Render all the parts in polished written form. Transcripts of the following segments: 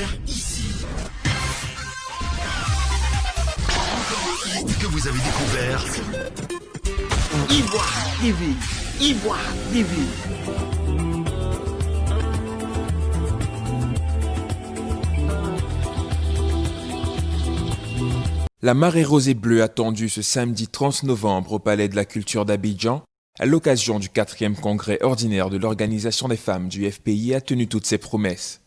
faire ici. Que vous avez découvert Ivoire TV. Ivoire TV. La marée rosée bleue attendue ce samedi 30 novembre au Palais de la Culture d'Abidjan, à l'occasion du 4e congrès ordinaire de l'Organisation des femmes du FPI, a tenu toutes ses promesses.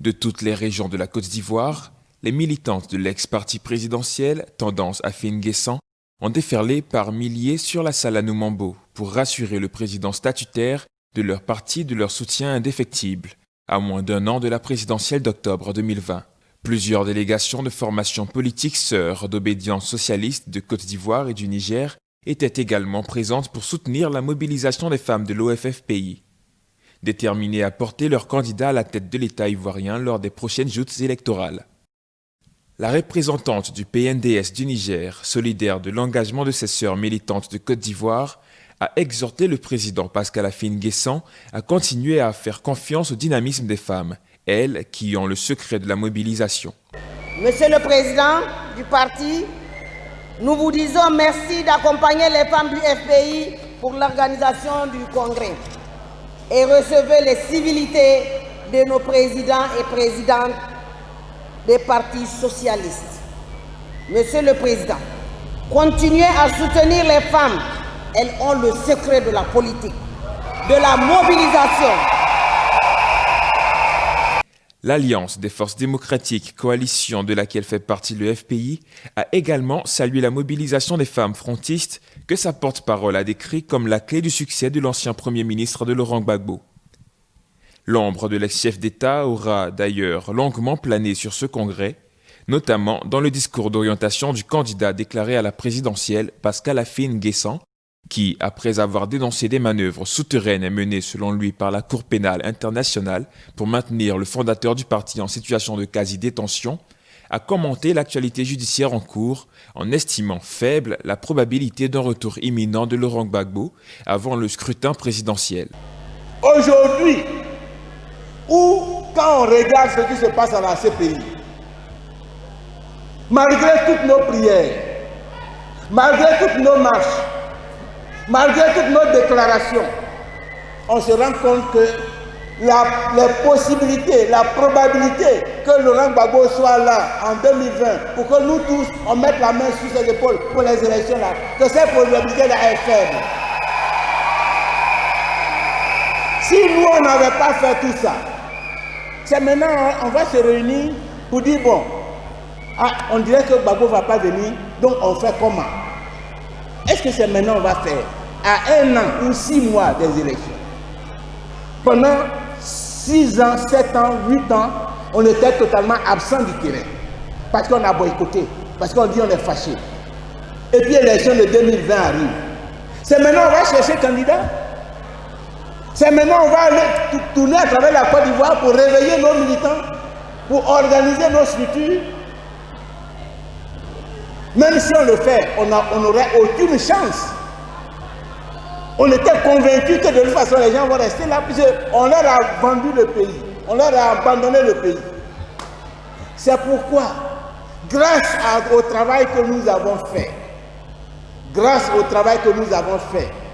De toutes les régions de la Côte d'Ivoire, les militantes de l'ex-parti présidentiel, Tendance Afine-Guessant, ont déferlé par milliers sur la salle Anoumambo pour rassurer le président statutaire de leur parti de leur soutien indéfectible, à moins d'un an de la présidentielle d'octobre 2020. Plusieurs délégations de formations politiques sœurs d'obédience socialiste de Côte d'Ivoire et du Niger étaient également présentes pour soutenir la mobilisation des femmes de l'OFFPI, déterminées à porter leur candidat à la tête de l'État ivoirien lors des prochaines joutes électorales. La représentante du PNDS du Niger, solidaire de l'engagement de ses sœurs militantes de Côte d'Ivoire, a exhorté le président Pascal Afine-Guessant à continuer à faire confiance au dynamisme des femmes, elles qui ont le secret de la mobilisation. Monsieur le Président du parti, nous vous disons merci d'accompagner les femmes du FPI pour l'organisation du congrès et recevez les civilités de nos présidents et présidentes des partis socialistes. Monsieur le Président, continuez à soutenir les femmes. Elles ont le secret de la politique, de la mobilisation. L'Alliance des forces démocratiques, coalition de laquelle fait partie le FPI, a également salué la mobilisation des femmes frontistes que sa porte-parole a décrit comme la clé du succès de l'ancien Premier ministre de Laurent Gbagbo. L'ombre de l'ex-chef d'État aura d'ailleurs longuement plané sur ce congrès, notamment dans le discours d'orientation du candidat déclaré à la présidentielle Pascal Afine-Guessant, qui, après avoir dénoncé des manœuvres souterraines menées selon lui par la Cour pénale internationale pour maintenir le fondateur du parti en situation de quasi-détention, a commenté l'actualité judiciaire en cours en estimant faible la probabilité d'un retour imminent de Laurent Gbagbo avant le scrutin présidentiel. Aujourd'hui, quand on regarde ce qui se passe à la CPI, malgré toutes nos prières, malgré toutes nos marches, malgré toutes nos déclarations, on se rend compte que les possibilités, la probabilité que Laurent Gbagbo soit là en 2020 pour que nous tous, on mette la main sur ses épaules pour les élections là, que cette probabilité-là est faible. Si nous, on n'avait pas fait tout ça, c'est maintenant on va se réunir pour dire bon, on dirait que Gbagbo ne va pas venir, donc on fait comment? Est-ce que c'est maintenant on va faire à 1 an ou 6 mois des élections? Pendant 6 ans, 7 ans, 8 ans, on était totalement absent du terrain. Parce qu'on a boycotté, parce qu'on dit on est fâché. Et puis l'élection de 2020 arrive. C'est maintenant on va chercher candidat. C'est maintenant on va aller tourner à travers la Côte d'Ivoire pour réveiller nos militants, pour organiser nos structures. Même si on le fait, on n'aurait aucune chance. On était convaincus que de toute façon les gens vont rester là, puisqu'on leur a vendu le pays, on leur a abandonné le pays. C'est pourquoi, grâce au travail que nous avons fait,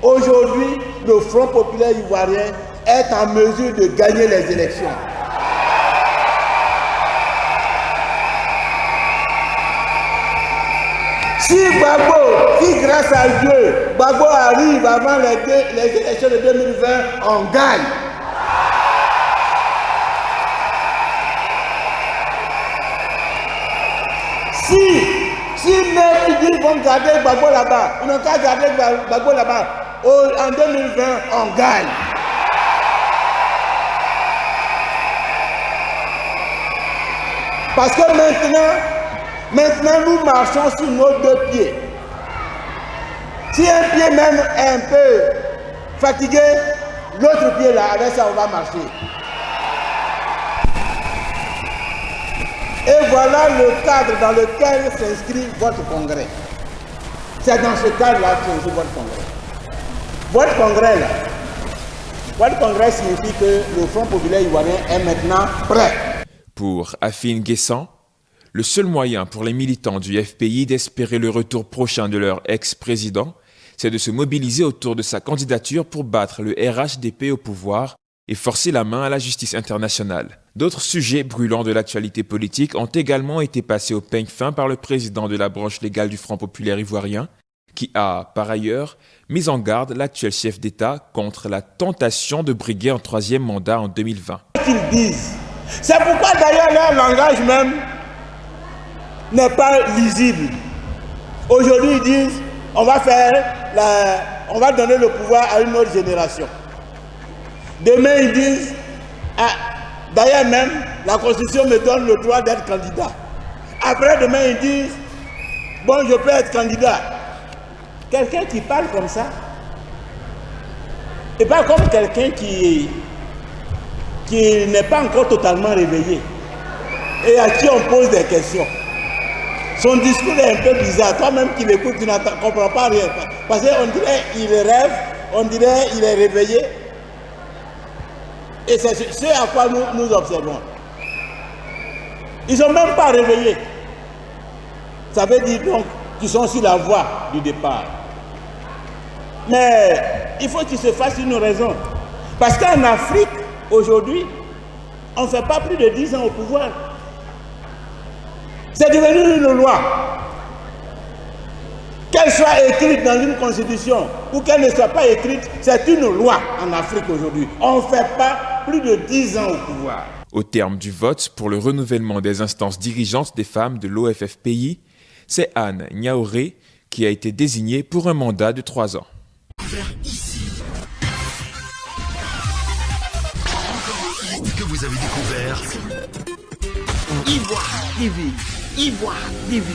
aujourd'hui, le Front populaire ivoirien est en mesure de gagner les élections. Si grâce à Dieu, Gbagbo arrive avant les élections de 2020, on gagne. Si même ils vont garder Gbagbo là-bas, ils n'ont qu'à garder Gbagbo là-bas, en 2020, on gagne. Parce que maintenant nous marchons sur nos 2 pieds. Si un pied même est un peu fatigué, l'autre pied là, avec ça on va marcher. Et voilà le cadre dans lequel s'inscrit votre congrès. C'est dans ce cadre-là que s'inscrit votre congrès. Votre congrès signifie que le Front populaire ivoirien est maintenant prêt. Pour Afine Guessan, le seul moyen pour les militants du FPI d'espérer le retour prochain de leur ex-président, c'est de se mobiliser autour de sa candidature pour battre le RHDP au pouvoir et forcer la main à la justice internationale. D'autres sujets brûlants de l'actualité politique ont également été passés au peigne fin par le président de la branche légale du Front populaire ivoirien, qui a, par ailleurs, mis en garde l'actuel chef d'État contre la tentation de briguer un troisième mandat en 2020. Qu'ils disent. C'est pourquoi d'ailleurs leur langage même n'est pas lisible. Aujourd'hui, ils disent on va donner le pouvoir à une autre génération. Demain, ils disent d'ailleurs même, la Constitution me donne le droit d'être candidat. Après, demain, ils disent bon, je peux être candidat. Quelqu'un qui parle comme ça, et pas comme quelqu'un qui n'est pas encore totalement réveillé et à qui on pose des questions. Son discours est un peu bizarre. Toi-même qui l'écoutes, tu ne comprends pas rien. Parce qu'on dirait qu'il rêve, on dirait qu'il est réveillé. Et c'est ce à quoi nous observons. Ils ne sont même pas réveillés. Ça veut dire donc qu'ils sont sur la voie du départ. Mais il faut qu'il se fasse une raison. Parce qu'en Afrique, aujourd'hui, on ne fait pas plus de 10 ans au pouvoir. C'est devenu une loi. Qu'elle soit écrite dans une constitution ou qu'elle ne soit pas écrite, c'est une loi en Afrique aujourd'hui. On ne fait pas plus de 10 ans au pouvoir. Au terme du vote pour le renouvellement des instances dirigeantes des femmes de l'OFFPI, c'est Anne Niaouré qui a été désignée pour un mandat de 3 ans. Que vous avez découvert Ivoire TV. Ivoire TV.